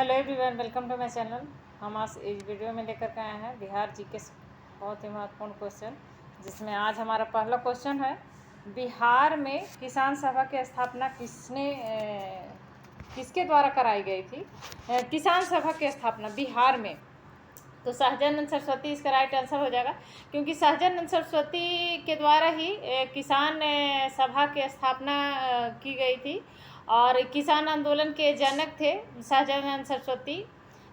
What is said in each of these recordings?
Hello everyone, welcome to my channel. हम आज इस वीडियो में लेकर के आए हैं बिहार जी के बहुत ही महत्वपूर्ण क्वेश्चन, जिसमें आज हमारा पहला क्वेश्चन है, बिहार में किसान सभा की स्थापना किसके द्वारा कराई गई थी। किसान सभा की स्थापना बिहार में, तो सहजानंद सरस्वती इसका राइट आंसर हो जाएगा, क्योंकि सहजानंद सरस्वती के द्वारा ही किसान सभा की स्थापना की गई थी। और किसान आंदोलन के जनक थे सहजानंद सरस्वती।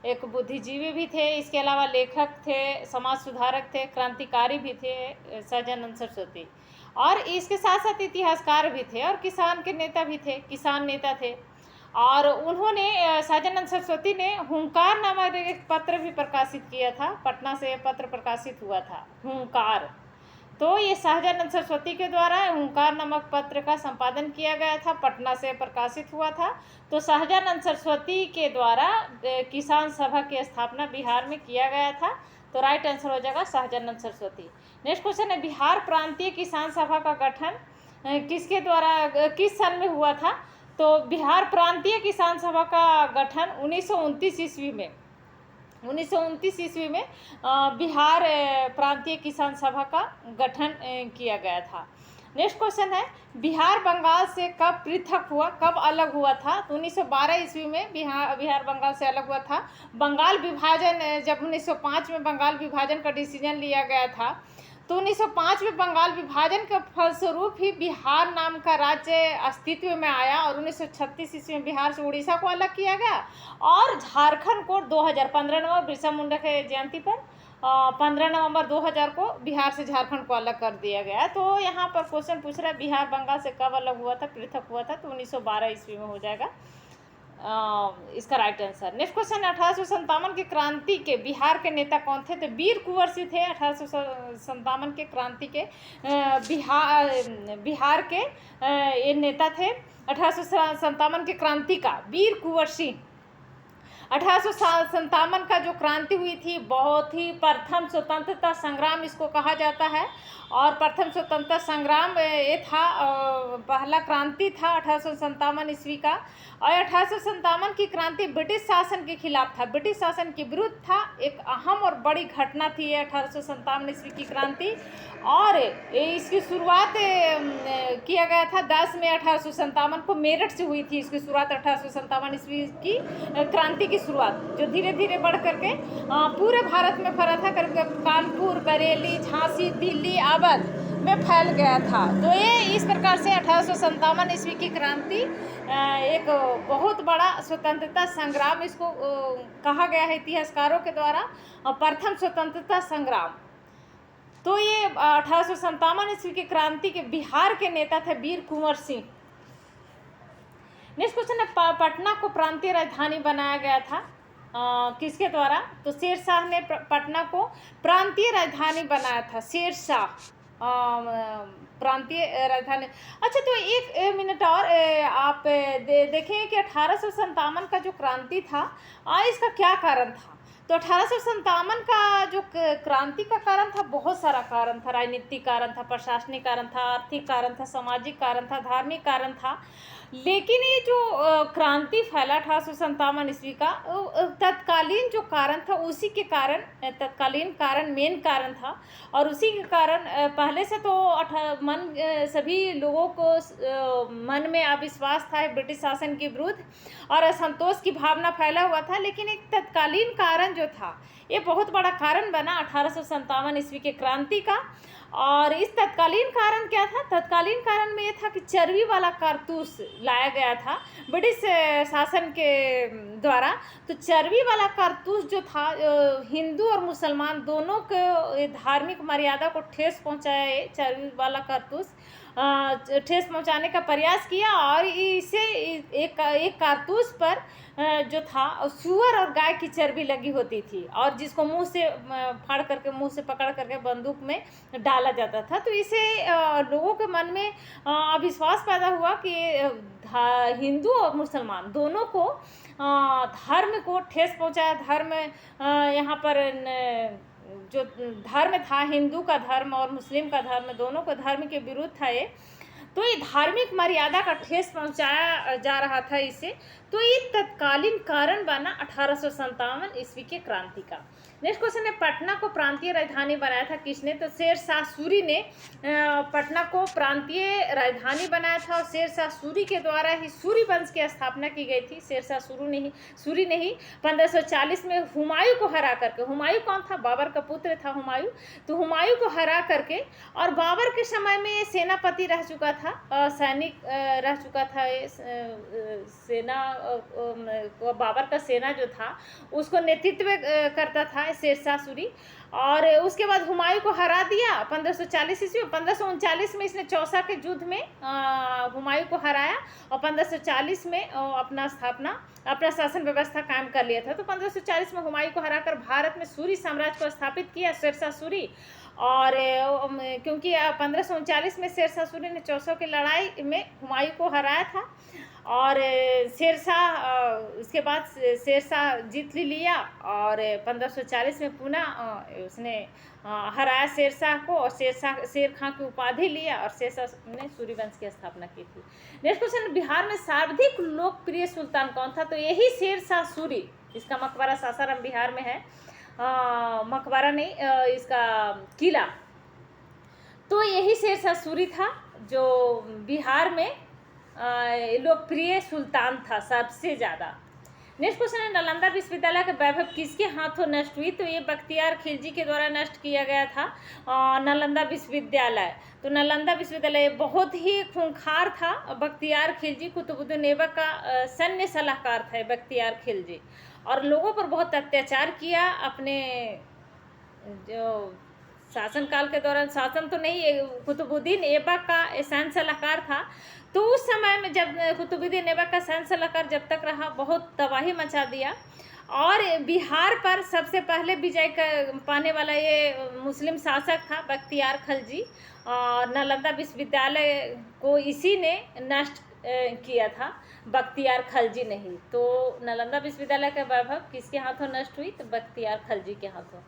एक बुद्धिजीवी भी थे, इसके अलावा लेखक थे, समाज सुधारक थे, क्रांतिकारी भी थे सहजानंद सरस्वती। और इसके साथ साथ इतिहासकार भी थे और किसान के नेता भी थे, किसान नेता थे। और उन्होंने सहजानंद सरस्वती ने हुंकार नामक एक पत्र भी प्रकाशित किया था। पटना से पत्र प्रकाशित हुआ था, हुंकार। तो ये सहजानंद सरस्वती के द्वारा हुंकार नामक पत्र का संपादन किया गया था, पटना से प्रकाशित हुआ था। तो सहजानंद सरस्वती के द्वारा किसान सभा की स्थापना बिहार में किया गया था। तो राइट आंसर हो जाएगा सहजानंद सरस्वती। नेक्स्ट क्वेश्चन है, बिहार प्रांतीय किसान सभा का गठन किसके द्वारा किस साल में हुआ था। तो बिहार प्रांतीय किसान सभा का गठन 1929 ईस्वी में 1929 ईस्वी में बिहार प्रांतीय किसान सभा का गठन किया गया था। नेक्स्ट क्वेश्चन है, बिहार बंगाल से कब पृथक हुआ, कब अलग हुआ था। तो 1912 ईस्वी में बिहार बंगाल से अलग हुआ था। बंगाल विभाजन, जब 1905 में बंगाल विभाजन का डिसीजन लिया गया था, तो 1905 में बंगाल विभाजन के फलस्वरूप ही बिहार नाम का राज्य अस्तित्व में आया। और 1936 ईस्वी में बिहार से उड़ीसा को अलग किया गया और झारखंड को 2015 नवंबर बिरसा मुंडा के जयंती पर 15 नवंबर 2000 को बिहार से झारखंड को अलग कर दिया गया। तो यहाँ पर क्वेश्चन पूछ रहा है, बिहार बंगाल से कब अलग हुआ था, पृथक हुआ था। तो 1912 ईस्वी में हो जाएगा इसका राइट आंसर। नेक्स्ट क्वेश्चन, 1857 की क्रांति के बिहार के नेता कौन थे। तो वीर कुंवर सिंह थे 1857 के क्रांति के बिहार के ये नेता थे। 1857 के क्रांति का वीर कुंवर सिंह। 1857 का जो क्रांति हुई थी, बहुत ही प्रथम स्वतंत्रता संग्राम इसको कहा जाता है। और प्रथम स्वतंत्रता संग्राम ये था, पहला क्रांति था 1857 ईस्वी का। और 1857 की क्रांति ब्रिटिश शासन के खिलाफ था, ब्रिटिश शासन के विरुद्ध था। एक अहम और बड़ी घटना थी 1857 ईस्वी की क्रांति। और इसकी शुरुआत किया गया था 10 मई 1857 को मेरठ से हुई थी। इसकी शुरुआत 1857 ईस्वी की क्रांति की शुरुआत, जो धीरे धीरे बढ़ करके पूरे भारत में फैला था, करके कानपुर, बरेली, झांसी, दिल्ली, अवध में फैल गया था। तो ये इस प्रकार से 1857 ईस्वी की क्रांति एक बहुत बड़ा स्वतंत्रता संग्राम इसको कहा गया है इतिहासकारों के द्वारा, प्रथम स्वतंत्रता संग्राम। तो ये 1857 ईस्वी की क्रांति के बिहार के नेता थे वीर कुंवर सिंह। नेक्स्ट क्वेश्चन है, पटना को प्रांतीय राजधानी बनाया गया था किसके द्वारा। तो शेरशाह ने पटना को प्रांतीय राजधानी बनाया था, शेरशाह प्रांतीय राजधानी। अच्छा, तो एक मिनट और आप देखें कि 1857 का जो क्रांति था इसका क्या कारण था। तो 1857 का जो क्रांति का कारण था, बहुत सारा कारण था। राजनीतिक कारण था, प्रशासनिक कारण था, आर्थिक कारण था, सामाजिक कारण था, धार्मिक कारण था। लेकिन ये जो क्रांति फैला 1857 ईस्वी का, तत्कालीन जो कारण था उसी के कारण, तत्कालीन कारण मेन कारण था। और उसी के कारण पहले से तो सभी लोगों को मन में अविश्वास था ब्रिटिश शासन के विरुद्ध और असंतोष की भावना फैला हुआ था। लेकिन एक तत्कालीन कारण जो था, ये बहुत बड़ा कारण बना 1857 ईस्वी के क्रांति का। और इस तत्कालीन कारण क्या था, तत्कालीन कारण में ये था कि चर्बी वाला कारतूस लाया गया था ब्रिटिश शासन के द्वारा। तो चर्बी वाला कारतूस जो था, हिंदू और मुसलमान दोनों को धार्मिक मर्यादा को ठेस पहुंचाया। ये चर्बी वाला कारतूस ठेस पहुंचाने का प्रयास किया। और इसे एक कारतूस पर जो था सूअर और गाय की चर्बी लगी होती थी, और जिसको मुंह से फाड़ करके, मुंह से पकड़ करके बंदूक में डाला जाता था। तो इसे लोगों के मन में अविश्वास पैदा हुआ कि हिंदू और मुसलमान दोनों को धर्म को ठेस पहुंचाया। धर्म यहाँ पर जो धर्म था, हिंदू का धर्म और मुस्लिम का धर्म, दोनों को धर्म के विरुद्ध था ये। तो ये धार्मिक मर्यादा का ठेस पहुंचाया जा रहा था इसे। तो ये तत्कालीन कारण बना 1857 ईस्वी के क्रांति का। नेक्स्ट क्वेश्चन है, पटना को प्रांतीय राजधानी बनाया था किसने? तो शेर शाह सूरी ने पटना को प्रांतीय राजधानी बनाया था और शेर शाह सूरी के द्वारा ही सूरी वंश की स्थापना की गई थी। शेर शाह सूरी ने ही 1540 में हुमायूं को हरा करके, हुमायूं कौन था? बाबर का पुत्र था हुमायूं। तो हुमायूं को हरा करके, और बाबर के समय में ये सेनापति रह चुका था, सैनिक रह चुका था, ये सेना, बाबर का सेना जो था उसको नेतृत्व करता था शेर शाह सूरी। और उसके बाद हुमायूं को हरा दिया 1540 ईस्वी। 1539 में इसने चौसा के युद्ध में हुमायूं को हराया और 1540 में अपना शासन व्यवस्था कायम कर लिया था। तो 1540 में हुमायूं को हराकर भारत में सूरी साम्राज्य को स्थापित किया शेर शाह सूरी। और क्योंकि 1539 में शेर शाह सूरी ने चौसा की लड़ाई में हुमायूं को हराया था और इसके बाद शेर शाह जीत लिया और 1540 में पुनः उसने हराया शेर शाह को और शेर खां की उपाधि लिया और शेर शाह ने सूरी वंश की स्थापना की थी। नेक्स्ट क्वेश्चन, बिहार में सर्वाधिक लोकप्रिय सुल्तान कौन था? तो यही शेर शाह सूरी। इसका मकबरा सासाराम बिहार में है, मकबरा नहीं, इसका किला। तो यही शेर शाह सूरी था जो बिहार में लोकप्रिय सुल्तान था सबसे ज़्यादा। नेक्स्ट क्वेश्चन है, नालंदा विश्वविद्यालय का वैभव किसके हाथों नष्ट हुई? तो ये बख्तियार खिलजी के द्वारा नष्ट किया गया था नालंदा विश्वविद्यालय। तो नालंदा विश्वविद्यालय बहुत ही खूंखार था। बख्तियार खिलजी कुतुबुद्दीन ऐबक का सैन्य सलाहकार था बख्तियार खिलजी, और लोगों पर बहुत अत्याचार किया अपने जो शासनकाल के दौरान। शासन तो नहीं, कुतुबुद्दीन ऐबक का सैन्य सलाहकार था। तो उस समय में जब कुतुबुद्दीन ऐबक का सैन्य सलाहकार जब तक रहा, बहुत तबाही मचा दिया। और बिहार पर सबसे पहले विजय पाने वाला ये मुस्लिम शासक था बख्तियार खिलजी, और नालंदा विश्वविद्यालय को इसी ने नष्ट किया था, बख्तियार खिलजी नहीं। तो नालंदा विश्वविद्यालय का वैभव किसके हाथों नष्ट हुई? तो बख्तियार खिलजी के हाथों।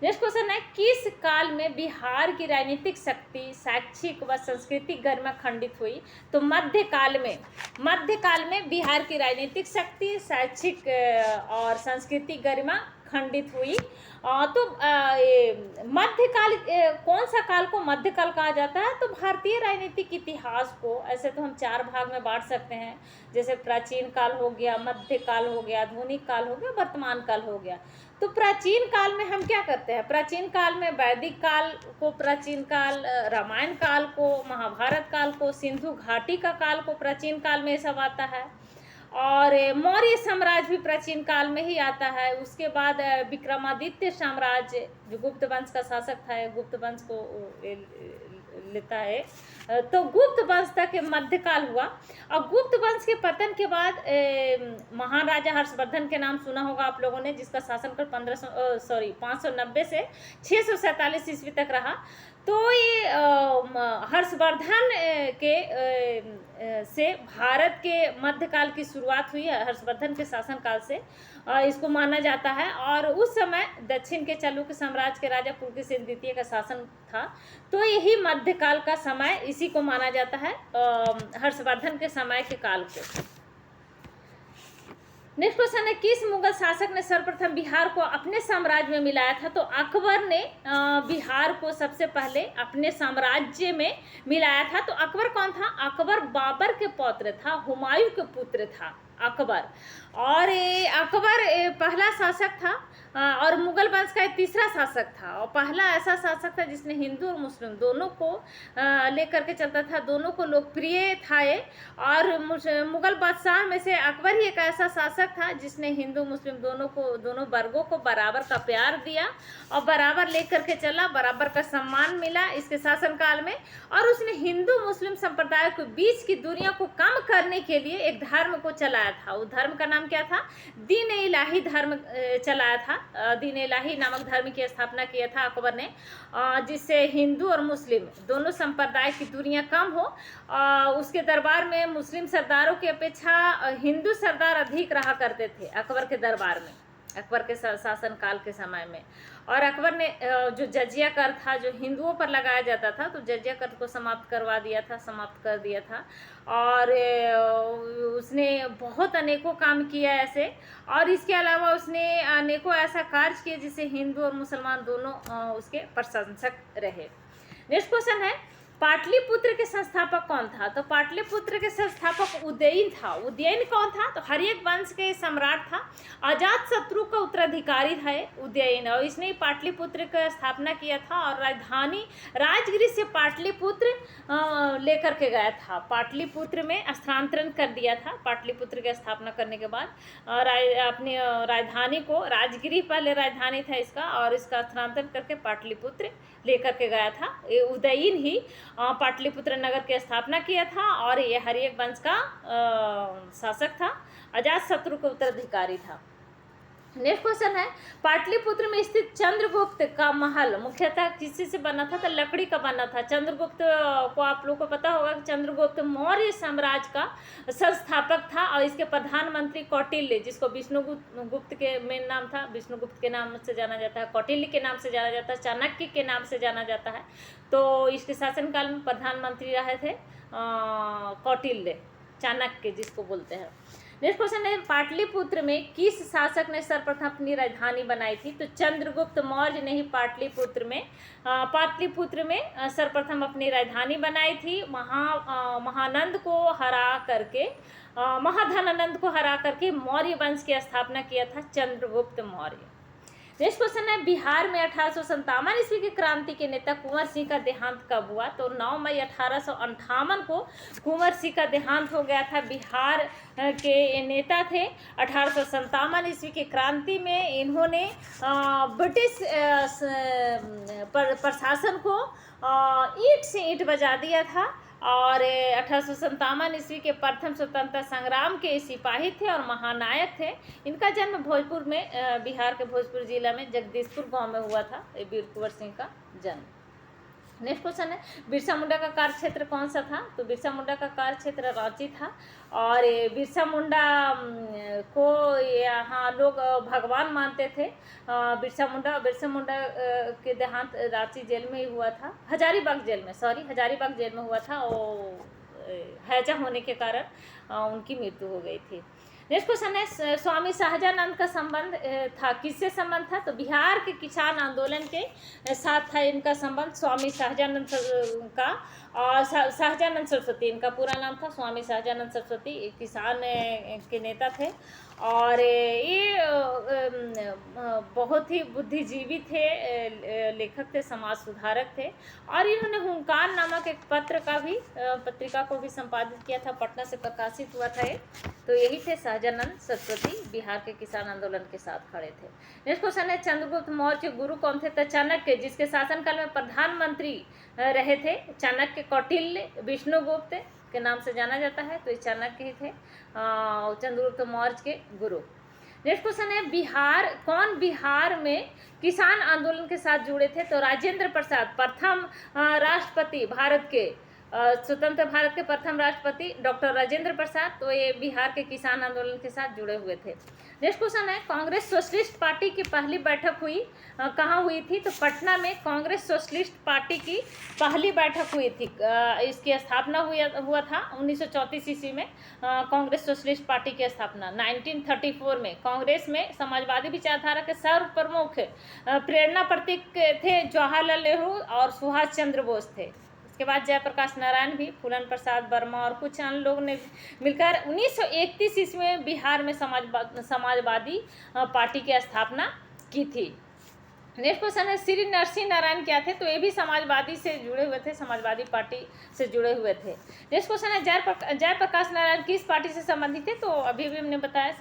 नेक्स्ट क्वेश्चन है, किस काल में बिहार की राजनीतिक शक्ति, शैक्षिक व सांस्कृतिक गरिमा खंडित हुई? तो मध्यकाल में बिहार की राजनीतिक शक्ति, शैक्षिक और सांस्कृतिक गरिमा खंडित हुई। तो मध्यकाल, कौन सा काल को मध्यकाल कहा जाता है? तो भारतीय राजनीतिक इतिहास को ऐसे तो हम 4 भाग में बांट सकते हैं, जैसे प्राचीन काल हो गया, मध्यकाल हो गया, आधुनिक काल हो गया, वर्तमान काल हो गया। तो प्राचीन काल में हम क्या करते हैं? प्राचीन काल में वैदिक काल को प्राचीन काल, रामायण काल को, महाभारत काल को, सिंधु घाटी का काल को प्राचीन काल में सब आता है। और मौर्य साम्राज्य भी प्राचीन काल में ही आता है। उसके बाद विक्रमादित्य साम्राज्य जो गुप्त वंश का शासक था, गुप्त वंश को लेता है। तो गुप्त वंश तक मध्यकाल हुआ और गुप्त वंश के पतन के बाद महाराजा हर्षवर्धन के नाम सुना होगा आप लोगों ने, जिसका शासनकाल 590 से 647 ईस्वी तक रहा। तो ये हर्षवर्धन से भारत के मध्यकाल की शुरुआत हुई है, हर्षवर्धन के शासनकाल से इसको माना जाता है। और उस समय दक्षिण के चालुक्य साम्राज्य के राजा पुलकेशिन द्वितीय का शासन था। तो यही मध्यकाल का समय इसी को माना जाता है, हर्षवर्धन के समय के काल को। नेक्स्ट क्वेश्चन है, किस मुगल शासक ने सर्वप्रथम बिहार को अपने साम्राज्य में मिलाया था? तो अकबर ने बिहार को सबसे पहले अपने साम्राज्य में मिलाया था। तो अकबर कौन था? अकबर बाबर के पौत्र था, हुमायूं के पुत्र था अकबर। और अकबर पहला शासक था और मुगल वंश का तीसरा शासक था और पहला ऐसा शासक था जिसने हिंदू और मुस्लिम दोनों को लेकर के चलता था, दोनों को लोकप्रिय था ये। और मुगल बादशाह में से अकबर ही एक ऐसा शासक था जिसने हिंदू मुस्लिम दोनों वर्गों को बराबर का प्यार दिया और बराबर लेकर के चला, बराबर का सम्मान मिला इसके शासनकाल में। और उसने हिंदू मुस्लिम संप्रदाय के बीच की दूरियों को कम करने के लिए एक धर्म को चलाया था। उस धर्म का नाम क्या था? दीन इलाही धर्म चलाया था। दीन इलाही नामक धर्म की स्थापना किया था अकबर ने, जिससे हिंदू और मुस्लिम दोनों संप्रदाय की दूरियां कम हो। उसके दरबार में मुस्लिम सरदारों की अपेक्षा हिंदू सरदार अधिक रहा करते थे अकबर के दरबार में। अकबर के शासन काल के समय में। और अकबर ने जो जजिया कर था जो हिंदुओं पर लगाया जाता था, तो जजिया कर को समाप्त करवा दिया था, समाप्त कर दिया था। और उसने बहुत अनेकों काम किया ऐसे, और इसके अलावा उसने अनेकों ऐसा कार्य किया जिससे हिंदू और मुसलमान दोनों उसके प्रशंसक रहे। नेक्स्ट क्वेश्चन है, पाटलिपुत्र के संस्थापक कौन था? तो पाटलिपुत्र के संस्थापक उदयन था। उदयन कौन था? तो हर्यक वंश के सम्राट था, अजात शत्रु का उत्तराधिकारी था उदयन, और इसने पाटलिपुत्र का स्थापना किया था और राजधानी राजगृह से पाटलिपुत्र लेकर के गया था। पाटलिपुत्र में स्थानांतरण कर दिया था पाटलिपुत्र की स्थापना करने के बाद। अपनी राजधानी को, राजगृह पहले राजधानी था इसका, और इसका स्थानांतरण करके पाटलिपुत्र लेकर के गया था। ये उदयन ही पाटलिपुत्र नगर की स्थापना किया था, और ये हर्यक वंश का शासक था, अजातशत्रु का उत्तराधिकारी था। नेक्स्ट क्वेश्चन है, पाटलिपुत्र में स्थित चंद्रगुप्त का महल मुख्यतः किसी से बना था? तो लकड़ी का बना था। चंद्रगुप्त को आप लोगों को पता होगा कि चंद्रगुप्त मौर्य साम्राज्य का संस्थापक था, और इसके प्रधानमंत्री कौटिल्य, जिसको विष्णुगुप्त के मेन नाम था, विष्णुगुप्त के नाम से जाना जाता है, कौटिल्य के नाम से जाना जाता है, चाणक्य के नाम से जाना जाता है। तो इसके शासनकाल में प्रधानमंत्री रहे थे कौटिल्य, चाणक्य जिसको बोलते हैं। नेक्स्ट क्वेश्चन है, पाटलिपुत्र में किस शासक ने सर्वप्रथम अपनी राजधानी बनाई थी? तो चंद्रगुप्त मौर्य ने ही पाटलिपुत्र में सर्वप्रथम अपनी राजधानी बनाई थी। महानंद को हरा करके, महाधनानंद को हरा करके मौर्य वंश की स्थापना किया था चंद्रगुप्त मौर्य। नेक्स्ट क्वेश्चन है, बिहार में 1857 ईस्वी की क्रांति के नेता कुंवर सिंह का देहांत कब हुआ? तो 9 मई 1858 को कुंवर सिंह का देहांत हो गया था। बिहार के नेता थे। 1857 ईस्वी की क्रांति में इन्होंने ब्रिटिश प्रशासन को ईंट से ईंट बजा दिया था, और 1857 ईस्वी के प्रथम स्वतंत्रता संग्राम के सिपाही थे और महानायक थे। इनका जन्म भोजपुर में, बिहार के भोजपुर जिला में जगदीशपुर गांव में हुआ था वीर कुंवर सिंह का जन्म। नेक्स्ट क्वेश्चन है, बिरसा मुंडा का कार्य क्षेत्र कौन सा था? तो बिरसा मुंडा का कार्य क्षेत्र रांची था, और बिरसा मुंडा को यहाँ लोग भगवान मानते थे। बिरसा मुंडा के देहांत रांची जेल में ही हुआ था, हजारीबाग जेल में हुआ था, और हैजा होने के कारण उनकी मृत्यु हो गई थी। नेक्स्ट क्वेश्चन है, स्वामी शाहजानंद का संबंध था, किससे संबंध था? तो बिहार के किसान आंदोलन के साथ था इनका संबंध, स्वामी शाहजानंद का। और शाहजानंद सरस्वती इनका पूरा नाम था, स्वामी शाहजानंद सरस्वती, किसान के नेता थे, और ये बहुत ही बुद्धिजीवी थे, लेखक थे, समाज सुधारक थे, और इन्होंने हुंकार नामक एक पत्रिका को भी संपादित किया था, पटना से प्रकाशित हुआ था ये। तो यही थे शाहजानंद सरस्वती, बिहार के किसान आंदोलन के साथ खड़े थे। नेक्स्ट क्वेश्चन है, चंद्रगुप्त मौर्य के गुरु कौन थे? तो चाणक्य, जिसके शासनकाल में प्रधानमंत्री रहे थे। चाणक्य कौटिल्य विष्णुगुप्त के नाम से जाना जाता है, तो ये चाणक्य ही थे चंद्रगुप्त मौर्य के गुरु। नेक्स्ट क्वेश्चन है, बिहार में किसान आंदोलन के साथ जुड़े थे? तो राजेंद्र प्रसाद, प्रथम राष्ट्रपति भारत के, स्वतंत्र भारत के प्रथम राष्ट्रपति डॉक्टर राजेंद्र प्रसाद, तो ये बिहार के किसान आंदोलन के साथ जुड़े हुए थे। नेक्स्ट क्वेश्चन है, कांग्रेस सोशलिस्ट पार्टी की पहली बैठक कहाँ हुई थी? तो पटना में कांग्रेस सोशलिस्ट पार्टी की पहली बैठक हुई थी। इसकी स्थापना हुआ था 1934 ईस्वी में। कांग्रेस सोशलिस्ट पार्टी की स्थापना 1934 में। कांग्रेस में समाजवादी विचारधारा के सर्वप्रमुख प्रेरणा प्रतीक थे जवाहरलाल नेहरू और सुभाष चंद्र बोस थे। इसके बाद जयप्रकाश नारायण भी, फूलन प्रसाद वर्मा और कुछ अन्य लोगों ने मिलकर 1931 ईस्वी में बिहार में समाजवादी पार्टी की स्थापना की थी। नेक्स्ट क्वेश्चन है, श्री नरसिंह नारायण क्या थे? तो ये भी समाजवादी से जुड़े हुए थे, समाजवादी पार्टी से जुड़े हुए थे। नेक्स्ट क्वेश्चन है, जयप्रकाश नारायण किस पार्टी से संबंधित थे? तो अभी हमने बताया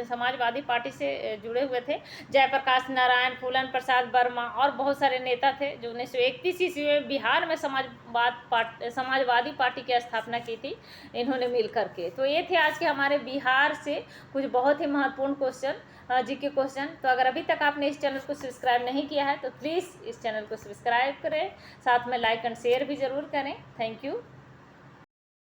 समाजवादी पार्टी से जुड़े हुए थे। जयप्रकाश नारायण, फूलन प्रसाद वर्मा और बहुत सारे नेता थे जो 1931 ईस्वी में बिहार में समाजवादी पार्टी की स्थापना की थी इन्होंने मिल करके। तो ये थे आज के हमारे बिहार से कुछ बहुत ही महत्वपूर्ण क्वेश्चन, जीके क्वेश्चन। तो अगर अभी तक आपने इस चैनल को सब्सक्राइब नहीं किया है तो प्लीज़ इस चैनल को सब्सक्राइब करें, साथ में लाइक एंड शेयर भी ज़रूर करें। Thank you.